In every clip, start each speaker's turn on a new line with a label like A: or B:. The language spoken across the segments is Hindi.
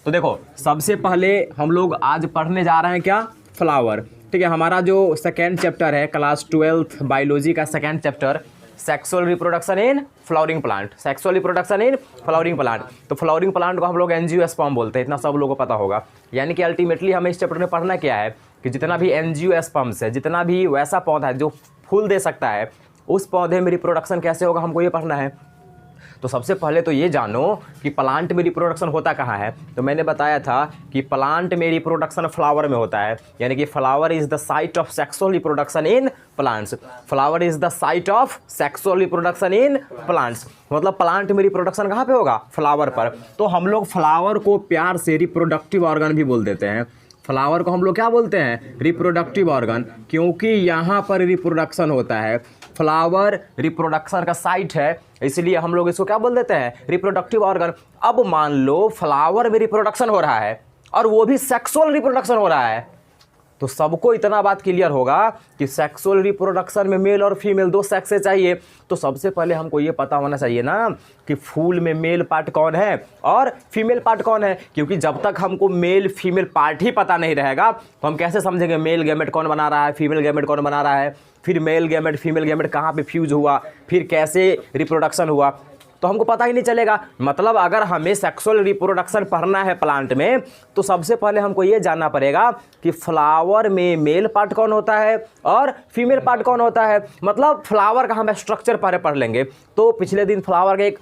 A: तो देखो सबसे पहले हम लोग आज पढ़ने जा रहे हैं क्या, फ्लावर। ठीक है, हमारा जो सेकेंड चैप्टर है क्लास 12th बायोलॉजी का second chapter, sexual reproduction in flowering plant, sexual reproduction in flowering plant. तो फ्लावरिंग प्लांट को हम लोग एंजियोस्पर्म बोलते हैं, इतना सब लोगों को पता होगा। यानी कि अल्टीमेटली हमें इस चैप्टर में पढ़ना क्या है कि जितना भी एंजियोस्पर्म्स है, जितना भी वैसा पौधा है जो फूल दे सकता है, उस पौधे में रिप्रोडक्शन कैसे होगा हमको ये पढ़ना है। तो सबसे पहले तो ये जानो कि प्लांट में रिप्रोडक्शन होता कहाँ है। तो मैंने बताया था कि प्लांट में रिप्रोडक्शन फ्लावर में होता है, यानी कि flower is the site of sexual reproduction in plants. Flower is the site of sexual reproduction in plants, मतलब प्लांट में रिप्रोडक्शन कहाँ पे होगा, फ्लावर पर। तो हम लोग फ्लावर को प्यार से रिप्रोडक्टिव ऑर्गन भी बोल देते हैं। फ्लावर को हम लोग क्या बोलते हैं, रिप्रोडक्टिव ऑर्गन, क्योंकि यहाँ पर रिप्रोडक्शन होता है। फ्लावर रिप्रोडक्शन का साइट है, इसलिए हम लोग इसको क्या बोल देते हैं, रिप्रोडक्टिव ऑर्गन। अब मान लो फ्लावर में रिप्रोडक्शन हो रहा है और वो भी सेक्सुअल रिप्रोडक्शन हो रहा है, तो सबको इतना बात क्लियर होगा कि सेक्सुअल रिप्रोडक्शन में मेल और फीमेल दो सेक्स से चाहिए। तो सबसे पहले हमको ये पता होना चाहिए ना कि फूल में मेल पार्ट कौन है और फीमेल पार्ट कौन है, क्योंकि जब तक हमको मेल फीमेल पार्ट ही पता नहीं रहेगा तो हम कैसे समझेंगे मेल गैमेट कौन बना रहा है, फीमेल गैमेट कौन बना रहा है, फिर मेल गैमेट फीमेल गैमेट कहाँ पे फ्यूज हुआ, फिर कैसे रिप्रोडक्शन हुआ, तो हमको पता ही नहीं चलेगा। मतलब अगर हमें सेक्सुअल रिप्रोडक्शन पढ़ना है प्लांट में, तो सबसे पहले हमको ये जानना पड़ेगा कि फ्लावर में मेल पार्ट कौन होता है और फीमेल पार्ट कौन होता है। मतलब फ्लावर का हम स्ट्रक्चर पहले पढ़ लेंगे। तो पिछले दिन फ्लावर का एक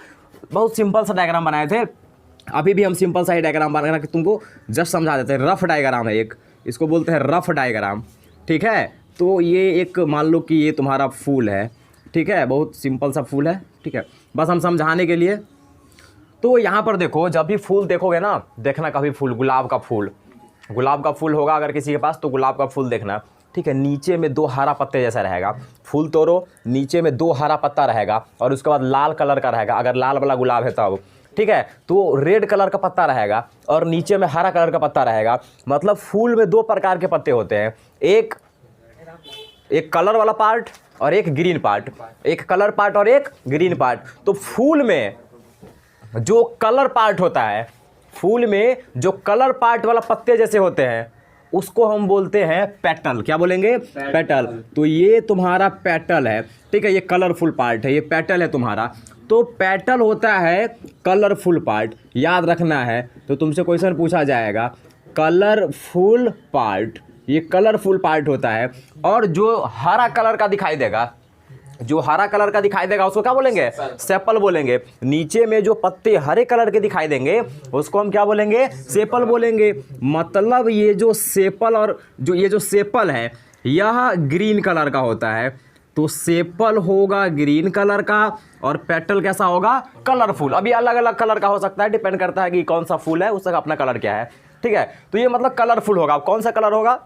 A: बहुत सिंपल सा डायग्राम बनाए थे, अभी भी हम सिंपल सा ही डायग्राम बना के तुमको जस्ट समझा देते हैं। रफ डायग्राम है एक, इसको बोलते हैं रफ डायग्राम। ठीक है, तो ये एक मान लो कि ये तुम्हारा फूल है, ठीक है, बहुत सिंपल सा फूल है। ठीक है, बस हम समझाने के लिए। तो यहाँ पर देखो, जब भी फूल देखोगे ना, देखना कभी फूल, गुलाब का फूल होगा अगर किसी के पास, तो गुलाब का फूल देखना। ठीक है, नीचे में दो हरा पत्ते जैसा रहेगा, फूल तोड़ो, नीचे में दो हरा पत्ता रहेगा और उसके बाद लाल कलर का रहेगा, अगर लाल वाला गुलाब है तब। ठीक है, तो रेड कलर का पत्ता रहेगा और नीचे में हरा कलर का पत्ता रहेगा। मतलब फूल में दो प्रकार के पत्ते होते हैं, एक कलर वाला पार्ट और एक ग्रीन पार्ट, एक कलर पार्ट और एक ग्रीन पार्ट। तो फूल में जो कलर पार्ट होता है, फूल में जो कलर पार्ट वाला पत्ते जैसे होते हैं, उसको हम बोलते हैं पेटल। क्या बोलेंगे, पेटल। तो ये तुम्हारा पेटल है, ठीक है, ये कलरफुल पार्ट है, ये पेटल है तुम्हारा। तो पेटल होता है कलरफुल पार्ट, याद रखना है। तो तुमसे क्वेश्चन पूछा जाएगा कलरफुल पार्ट, ये कलरफुल पार्ट होता है। और जो हरा कलर का दिखाई देगा, उसको क्या बोलेंगे, सेपल बोलेंगे। नीचे में जो पत्ते हरे कलर के दिखाई देंगे उसको हम क्या बोलेंगे, सेपल बोलेंगे। मतलब ये जो सेपल और ये जो सेपल है यह ग्रीन कलर का होता है, तो सेपल होगा ग्रीन कलर का और पेटल कैसा होगा, कलरफुल। अभी अलग अलग कलर का हो सकता है, डिपेंड करता है कि कौन सा फूल है उसका अपना कलर क्या है। ठीक है, तो ये मतलब कलरफुल होगा। अब कौन सा कलर होगा,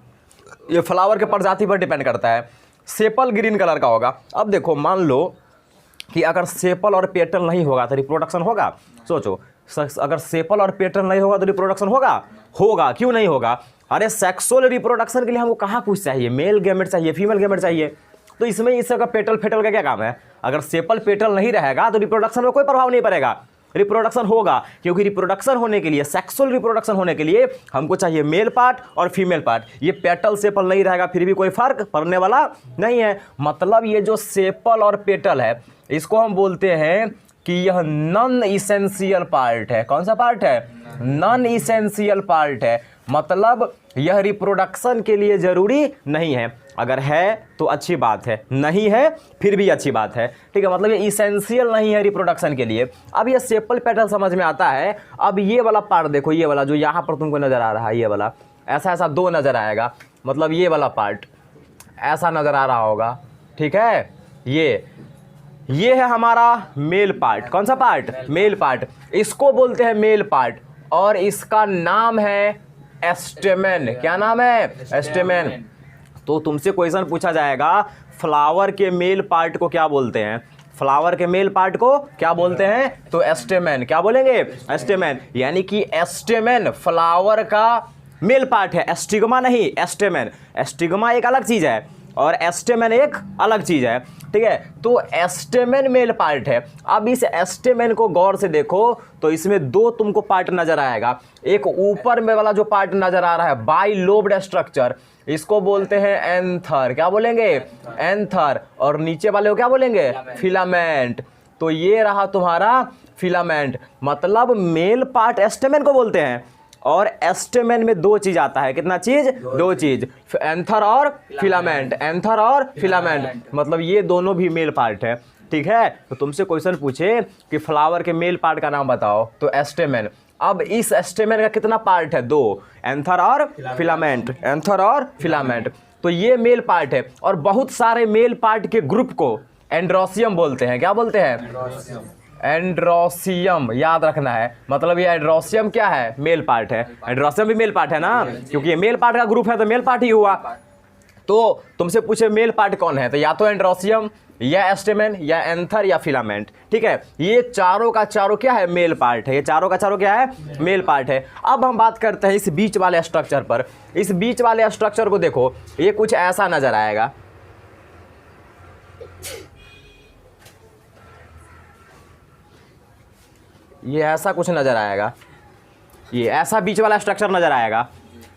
A: ये फ्लावर के प्रजाति पर डिपेंड करता है। सेपल ग्रीन कलर का होगा। अब देखो, मान लो कि अगर सेपल और पेटल नहीं होगा तो रिप्रोडक्शन होगा। सोचो, अगर सेपल और पेटल नहीं होगा तो रिप्रोडक्शन होगा। क्यों नहीं होगा, अरे सेक्सुअल रिप्रोडक्शन के लिए हमको कहाँ कुछ चाहिए, मेल गैमेट चाहिए, फीमेल गैमेट चाहिए। तो इसमें इसका पेटल फेटल का क्या काम है। अगर सेपल पेटल नहीं रहेगा तो रिप्रोडक्शन में कोई प्रभाव नहीं पड़ेगा, रिप्रोडक्शन होगा। क्योंकि रिप्रोडक्शन होने के लिए, सेक्सुअल रिप्रोडक्शन होने के लिए हमको चाहिए मेल पार्ट और फीमेल पार्ट। ये पेटल सेपल नहीं रहेगा फिर भी कोई फर्क पड़ने वाला नहीं है। मतलब ये जो सेपल और पेटल है, इसको हम बोलते हैं कि यह नॉन इसेंशियल पार्ट है। कौन सा पार्ट है, नॉन इसेंशियल पार्ट है। मतलब यह रिप्रोडक्शन के लिए जरूरी नहीं है। अगर है तो अच्छी बात है, नहीं है फिर भी अच्छी बात है। ठीक है, मतलब ये इसेंशियल नहीं है रिप्रोडक्शन के लिए। अब ये सेपल पेटल समझ में आता है। अब ये वाला पार्ट देखो, ये वाला जो यहाँ पर तुमको नजर आ रहा है, ये वाला ऐसा दो नजर आएगा। मतलब ये वाला पार्ट ऐसा नजर आ रहा होगा। ठीक है, ये है हमारा मेल पार्ट। कौन सा पार्ट, मेल पार्ट। इसको बोलते हैं मेल पार्ट और इसका नाम है एस्टेमेन। क्या नाम है, एस्टेमेन। तो तुमसे क्वेश्चन पूछा जाएगा फ्लावर के मेल पार्ट को क्या बोलते हैं, फ्लावर के मेल पार्ट को क्या बोलते हैं, तो एस्टेमेन। क्या बोलेंगे, एस्टेमेन। यानी कि एस्टेमेन फ्लावर का मेल पार्ट है, एस्टिग्मा नहीं, एस्टेमेन। एस्टिग्मा एक अलग चीज है और एस्टेमेन एक अलग चीज है। ठीक है। तो एस्टेमेन मेल पार्ट है। अब इस एस्टेमेन को गौर से देखो तो इसमें दो तुमको पार्ट नजर आएगा। एक ऊपर में वाला जो पार्ट नजर आ रहा है बाइलोब्ड स्ट्रक्चर, इसको बोलते हैं एंथर। क्या बोलेंगे? एंथर। और नीचे वाले को क्या बोलेंगे? फिलामेंट। तो ये रहा तुम्हारा फिलामेंट। मतलब मेल पार्ट एस्टेमेन को बोलते हैं, और एस्टेमेन में दो चीज आता है। कितना चीज? दो चीज, एंथर और फिलामेंट। एंथर और फिलामेंट मतलब ये दोनों भी मेल पार्ट है, ठीक है। तो तुमसे क्वेश्चन पूछे कि फ्लावर के मेल पार्ट का नाम बताओ, तो एस्टेमेन। अब इस एस्टेमेन का कितना पार्ट है? दो, एंथर और फिलामेंट। एंथर और फिलामेंट, तो ये मेल पार्ट है। और बहुत सारे मेल पार्ट के ग्रुप को एंड्रोसियम बोलते हैं। क्या बोलते हैं? एंड्रोसियम। याद रखना है। मतलब ये एंड्रोसियम क्या है? मेल पार्ट है। एंड्रोसियम भी मेल पार्ट है ना, क्योंकि ये मेल पार्ट का ग्रुप है तो मेल पार्ट ही हुआ। तो तुमसे पूछे मेल पार्ट कौन है, तो या तो एंड्रोसियम या एस्टेमेन या एंथर या फिलामेंट, ठीक है। ये चारों का चारों क्या है? मेल पार्ट है। ये चारों का चारों क्या है? मेल पार्ट है। अब हम बात करते हैं इस बीच वाले स्ट्रक्चर पर। इस बीच वाले स्ट्रक्चर को देखो, ये कुछ ऐसा नजर आएगा। ये ऐसा कुछ नजर आएगा, ये ऐसा बीच वाला स्ट्रक्चर नजर आएगा।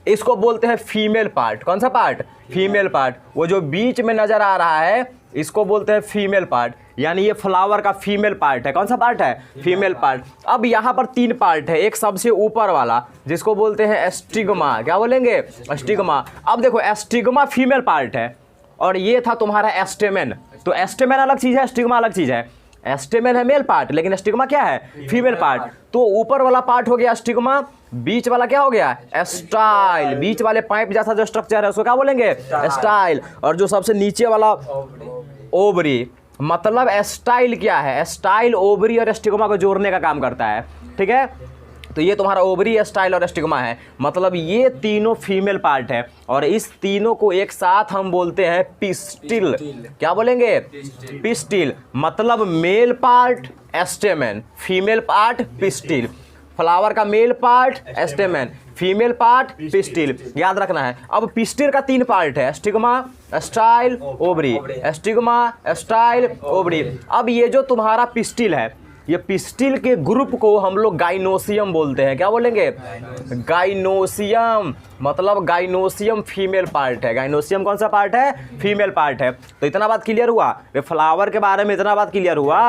A: इसको बोलते हैं फीमेल पार्ट। कौन सा पार्ट? Female part. वो जो बीच में नजर आ रहा है इसको बोलते हैं फीमेल पार्ट, यानी ये फ्लावर का फीमेल पार्ट है। कौन सा पार्ट है? Female part. अब यहाँ पर तीन पार्ट है। एक सबसे ऊपर वाला जिसको बोलते हैं एस्टिग्मा। क्या बोलेंगे? एस्टिग्मा। अब देखो एस्टिग्मा फीमेल पार्ट है, और ये था तुम्हारा एस्टेमेन। तो एस्टेमेन अलग चीज है, एस्टिग्मा अलग चीज है। एस्टेमेन है मेल पार्ट, लेकिन एस्टिग्मा क्या है? Female part. तो ऊपर वाला पार्ट हो गया एस्टिग्मा, बीच वाला क्या हो गया? एस्टाइल। बीच वाले पाइप जैसा जो स्ट्रक्चर है उसको क्या बोलेंगे? एस्टाइल। और जो सबसे नीचे वाला ओवरी, मतलब एस्टाइल क्या है? एस्टाइल ओवरी और एस्टिग्मा को जोड़ने का काम करता है, ठीक है। तो ये तुम्हारा ओवरी, एस्टाइल और एस्टिग्मा है। मतलब ये तीनों फीमेल पार्ट है, और इस तीनों को एक साथ हम बोलते हैं पिस्टिल। क्या बोलेंगे? पिस्टिल। मतलब male part stamen, female part pistil. Flower का male part stamen, female part pistil. याद रखना है। अब पिस्टिल का तीन पार्ट है, stigma, style, ovary. Stigma, style, ovary. अब ये जो तुम्हारा पिस्टिल है, ये पिस्टिल के ग्रुप को हम लोग गाइनोसियम बोलते हैं। क्या बोलेंगे? गाइनोसियम। मतलब गाइनोसियम फीमेल पार्ट है। गाइनोसियम कौन सा पार्ट है? फीमेल पार्ट है। तो इतना बात क्लियर हुआ? फ्लावर के बारे में इतना बात क्लियर हुआ।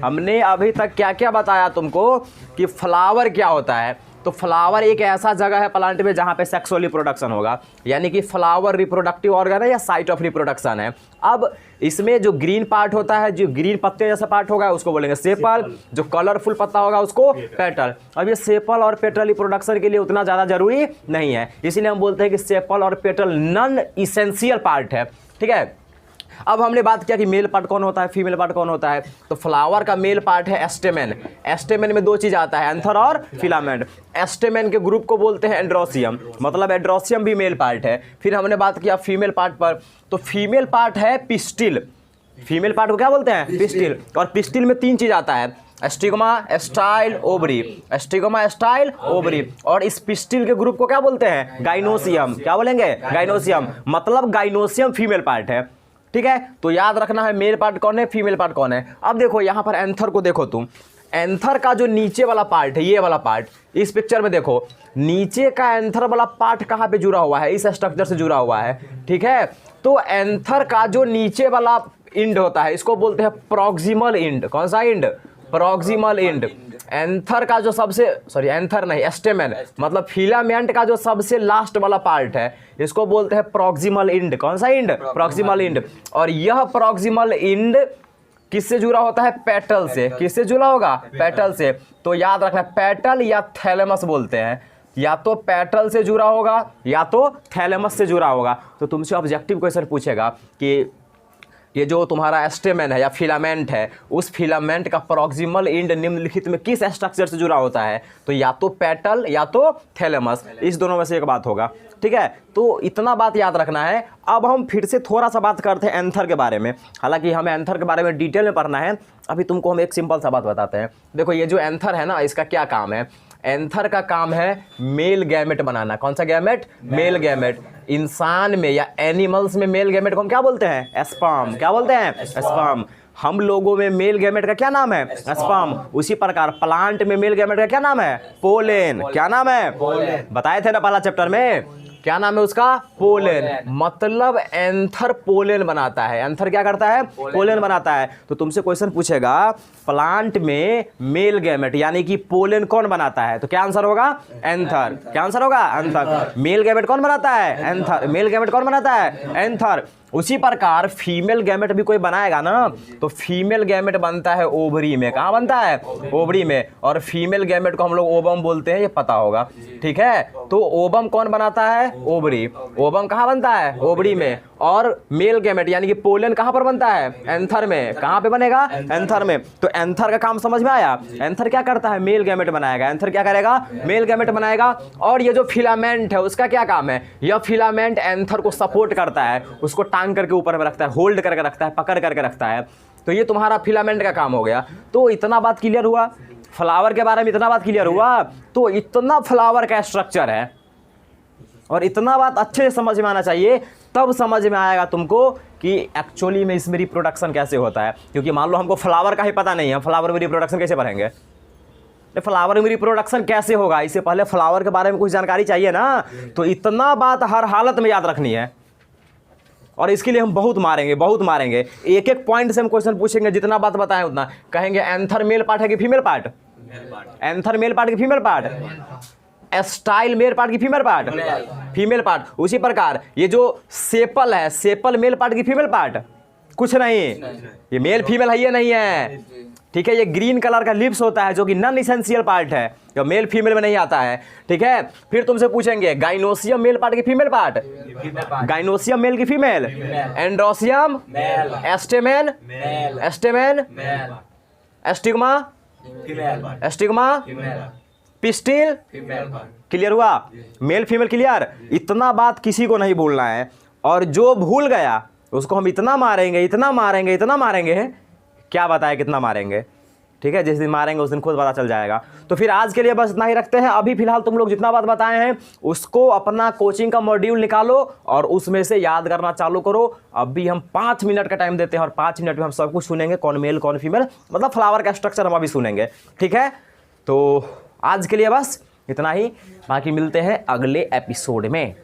A: हमने अभी तक क्या क्या बताया तुमको कि फ्लावर क्या होता है। तो फ्लावर एक ऐसा जगह है प्लांट में जहाँ पे सेक्सुअल रिप्रोडक्शन होगा, यानी कि फ्लावर रिप्रोडक्टिव ऑर्गन है या साइट ऑफ रिप्रोडक्शन है। अब इसमें जो ग्रीन पार्ट होता है, जो ग्रीन पत्ते जैसा पार्ट होगा उसको बोलेंगे सेपल, जो कलरफुल पत्ता होगा उसको पेटल। अब ये सेपल और पेटल रिप्रोडक्शन के लिए उतना ज़्यादा जरूरी नहीं है, इसीलिए हम बोलते हैं कि सेपल और पेटल नॉन इसेंशियल पार्ट है, ठीक है। अब हमने बात किया कि मेल पार्ट कौन होता है, फीमेल पार्ट कौन होता है। तो फ्लावर का मेल पार्ट है एस्टेमेन। एस्टेमेन में दो चीज आता है, एंथर और फिलामेंट। एस्टेमेन के ग्रुप को बोलते हैं एंड्रोसियम, मतलब एंड्रोसियम भी मेल पार्ट है। फिर हमने बात किया फीमेल पार्ट पर, तो फीमेल पार्ट है पिस्टिल। फीमेल पार्ट को क्या बोलते हैं? पिस्टिल। और पिस्टिल में तीन चीज आता है, stigma, style, ovary. Stigma, style, ovary. और इस पिस्टिल के ग्रुप को क्या बोलते हैं? गाइनोसियम। क्या बोलेंगे? गाइनोसियम। मतलब गाइनोसियम फीमेल पार्ट है, ठीक है। तो याद रखना है मेल पार्ट कौन है, फीमेल पार्ट कौन है। अब देखो यहाँ पर एंथर को देखो तुम। एंथर का जो नीचे वाला पार्ट है, ये वाला पार्ट, इस पिक्चर में देखो नीचे का एंथर वाला पार्ट कहाँ पे जुड़ा हुआ है? इस स्ट्रक्चर से जुड़ा हुआ है, ठीक है। तो एंथर का जो नीचे वाला इंड होता है इसको बोलते हैं प्रॉक्सिमल इंड। कौन सा इंड? Proximal end. एंथर का जो सबसे, सॉरी एंथर नहीं, एस्टेमेन, मतलब फिलामेंट का जो सबसे लास्ट वाला पार्ट है इसको बोलते हैं प्रॉक्सिमल इंड। कौन सा इंड? Proximal end. और यह प्रॉक्सिमल इंड किससे जुड़ा होता है? पेटल से। किससे जुड़ा होगा? पेटल से। तो याद रखना पेटल या थैलेमस बोलते हैं, या तो पेटल से जुड़ा होगा या तो थैलेमस से जुड़ा होगा। तो तुमसे ऑब्जेक्टिव क्वेश्चन पूछेगा कि ये जो तुम्हारा एस्टेमेन है या फिलामेंट है, उस फिलामेंट का प्रॉक्सिमल इंड निम्नलिखित में किस स्ट्रक्चर से जुड़ा होता है? तो या तो पेटल या तो थैलेमस, इस दोनों में से एक बात होगा, ठीक है। तो इतना बात याद रखना है। अब हम फिर से थोड़ा सा बात करते हैं एंथर के बारे में। हालांकि हमें एंथर के बारे में डिटेल में पढ़ना है, अभी तुमको हम एक सिंपल सा बात बताते हैं। देखो ये जो एंथर है ना, इसका क्या काम है? एंथर का काम है मेल गैमेट बनाना। कौन सा गैमेट? Male gamete. इंसान में या एनिमल्स में मेल गैमेट को हम क्या बोलते हैं? स्पर्म। क्या बोलते हैं? स्पर्म। हम लोगों में मेल गैमेट का क्या नाम है? स्पर्म। उसी प्रकार प्लांट में मेल गैमेट का क्या नाम है? पोलेन। क्या नाम है? पोलेन। बताए थे ना पहला चैप्टर में, क्या नाम है उसका? पोलेन। मतलब एंथर पोलेन बनाता है। एंथर क्या करता है? पोलेन बनाता है। तो तुमसे क्वेश्चन पूछेगा प्लांट में मेल गैमेट यानी कि पोलेन कौन बनाता है? तो क्या आंसर होगा? एंथर। क्या आंसर होगा? एंथर। मेल गैमेट कौन बनाता है? एंथर। मेल गैमेट कौन बनाता है? एंथर। उसी प्रकार फीमेल गैमेट भी कोई बनाएगा ना, तो फीमेल गैमेट बनता है ओवरी में। कहाँ बनता है? ओवरी में। और फीमेल गैमेट को हम लोग ओवम बोलते हैं, ये पता होगा, ठीक है। तो ओवम कौन बनाता है? ओवरी। ओवम कहाँ बनता है? ओवरी में। और मेल गैमेट यानी कि पोलन कहाँ पर बनता है? एंथर में। कहाँ पे बनेगा? एंथर में। तो एंथर का काम समझ में आया? एंथर क्या करता है? मेल गैमेट बनाएगा। एंथर क्या करेगा? मेल गैमेट बनाएगा। और ये जो फिलामेंट है उसका क्या काम है? यह फिलामेंट एंथर को सपोर्ट करता है, उसको टांग करके ऊपर में रखता है, होल्ड करके रखता है, पकड़ करके रखता है। तो ये तुम्हारा फिलामेंट का काम हो गया। तो इतना बात क्लियर हुआ फ्लावर के बारे में, इतना बात क्लियर हुआ। तो इतना फ्लावर का स्ट्रक्चर है और इतना बात अच्छे से समझ में आना चाहिए, तब समझ में आएगा तुमको कि एक्चुअली में इसमें रिप्रोडक्शन कैसे होता है। क्योंकि मान लो हमको फ्लावर का ही पता नहीं है, फ्लावर में रिप्रोडक्शन कैसे भरेंगे? फ्लावर में रिप्रोडक्शन कैसे होगा, इससे पहले फ्लावर के बारे में कुछ जानकारी चाहिए ना। तो इतना बात हर हालत में याद रखनी है और इसके लिए हम बहुत मारेंगे, बहुत मारेंगे। एक एक पॉइंट से हम क्वेश्चन पूछेंगे, जितना बात बताएं उतना। कहेंगे एंथर मेल पार्ट है कि female part? Anther male part की female part? Style male part की फीमेल पार्ट? Female part. उसी प्रकार ये जो सेपल है, सेपल मेल पार्ट की फीमेल पार्ट? कुछ नहीं, ये मेल फीमेल है, ये नहीं है, ठीक है। ये ग्रीन कलर का लिप्स होता है जो कि नॉन इसेंशियल पार्ट है, जो मेल फीमेल में नहीं आता है, ठीक है। फिर तुमसे पूछेंगे गाइनोसियम मेल पार्ट की फीमेल पार्ट? गाइनोसियम मेल की फीमेल? एंड्रोसियम? एस्टेमेन? एस्टेमेन? एस्टिग्मा? एस्टिग्मा? पिस्टिल? क्लियर हुआ? Male female clear? इतना बात किसी को नहीं भूलना है। और जो भूल गया उसको हम इतना मारेंगे, इतना मारेंगे, इतना मारेंगे, क्या बताए कितना मारेंगे, ठीक है। जिस दिन मारेंगे उस दिन खुद पता चल जाएगा। तो फिर आज के लिए बस इतना ही रखते हैं। अभी फिलहाल तुम लोग जितना बात बताए हैं उसको अपना कोचिंग का मॉड्यूल निकालो और उसमें से याद करना चालू करो। अभी हम 5 मिनट का टाइम देते हैं और 5 मिनट में हम सब कुछ सुनेंगे, कौन मेल कौन फीमेल, मतलब फ्लावर का स्ट्रक्चर हम अभी सुनेंगे, ठीक है। तो आज के लिए बस इतना ही, बाकी मिलते हैं अगले एपिसोड में।